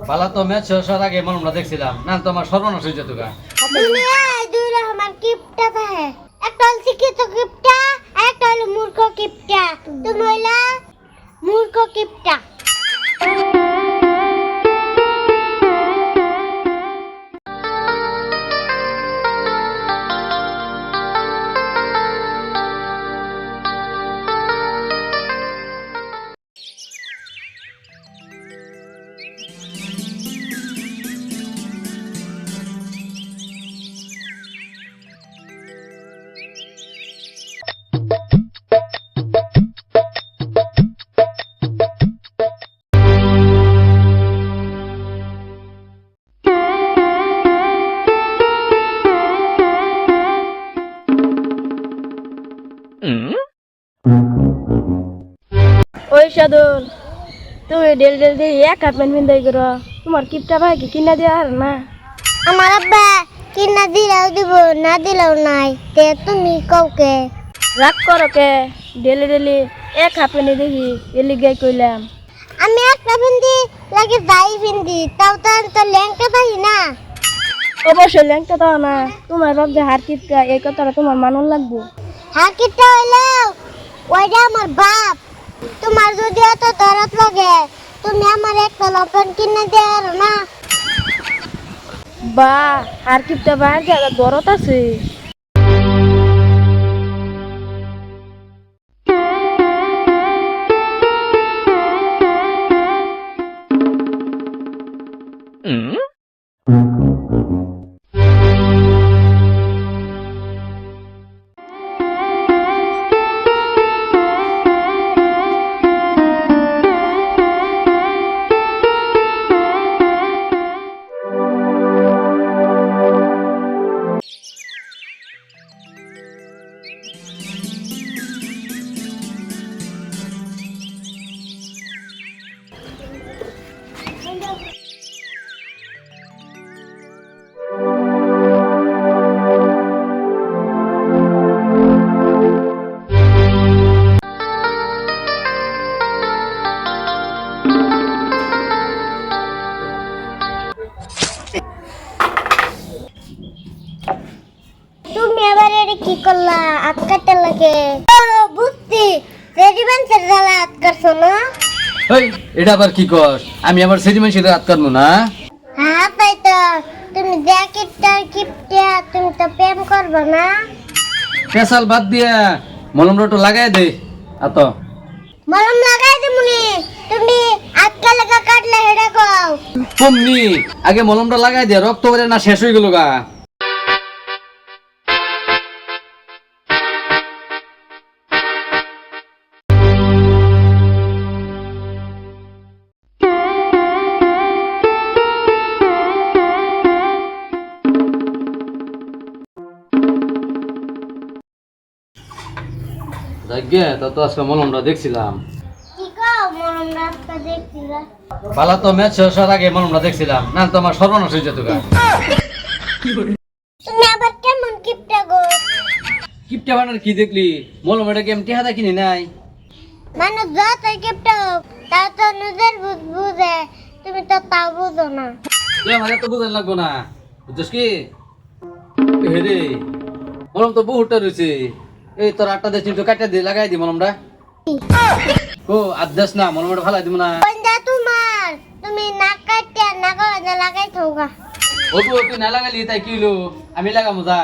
পালা তো ম্যাচ শেষ হওয়ার আগে আমরা দেখছিলাম না তো আমার সর্বনাশ হয়ে যেত গা। দুনিয়ায় দুই রকমের কিপটা থাকে, একটা হল শিক্ষিত কিপটা আর একটা হল মূর্খ কিপটা। তুমি হইলা মূর্খ কিপটা। ওই সাধন, তুমি ডেল ডেল দিয়ে এক হাত প্যান্ট পিন্ধাই করো, তোমার কিপটা ভাই কি কিনা দেওয়া আর না? আমার আব্বা কিনা দিলেও দিব, না দিলেও নাই। তে তুমি কাউকে রাগ করো কে? ডেলি ডেলি এক হাত প্যান্ট দেখি এলি গাই কইলাম। আমি একটা ভিন্দি লাগে যাই ভিন্দি, তাও তো ল্যাংটা পাই না। অবশ্যই ল্যাংটা দাও না, তোমার বাপ যে হার কিপটা এই কথাটা তোমার মানুন লাগবো। হাকিটা হইলেও ওইটা আমার বাপ। তোমার যদি অত দরদ লাগে, তুমি আমার একটা লপন কিনে দেওয়ার না। বা হার কিপটা বাইর জায়গা দরদ আছে। তুমি এবার এটা কি করলা? আটকাতে লাগে। ও বুঝছি, রেডিমেন্টের জ্বালা আটকাছো না? এই এটা আবার কি কর? আমি আবার সেরিমেন্ট সাথে রাত কাটবো না। হ্যাঁ তাই তো। তুমি জ্যাকেটটার কিপটা, তুমি তো প্রেম করবে না। পেশাল বাদ দিয়া মলম রটো লাগাই দে আত। মলম লাগাই দিমুনি, তুমি আটকা লাগা কাটলে হেডে কও। কমনি আগে মলমটা লাগাই দে, রক্ত বেরে না শেষ হয়ে গেল গা। যাইগে তা তো আজকে মলমটা দেখছিলাম। কি কও? মলম রাস্তা দেখছিলা? পালা তো ম্যাচ শেষ হওয়ার আগে মলমটা দেখছিলাম না তো আমার সর্বনাশ হয়ে যেত গা। তুমি আবার কেমন কিপটা গো? কিপটা বানার কি দেখলি? মলম এটা কি আমি টেহাদা কিনি নাই? মানে যতই কিপটা হোক, তাও তো নিজের বুঝে। তুমি তো তাও বুঝো না। তুই আমার তো বুঝান লাগবো না, বুঝছিস কি? হে রে মলম তো বহুটা রয়েছে। এই তোর আটটা দেশ তো কাটা দিয়ে লাগাই দি মলমটা। ও আদেশ না, মলমটা ফালাই দিব না। কোনটা তোমার? তুমি নাক কাটিয়া নাক লাগাই থাকা। ও তুই না লাগালি তাই কি হলো? আমি লাগামো যা।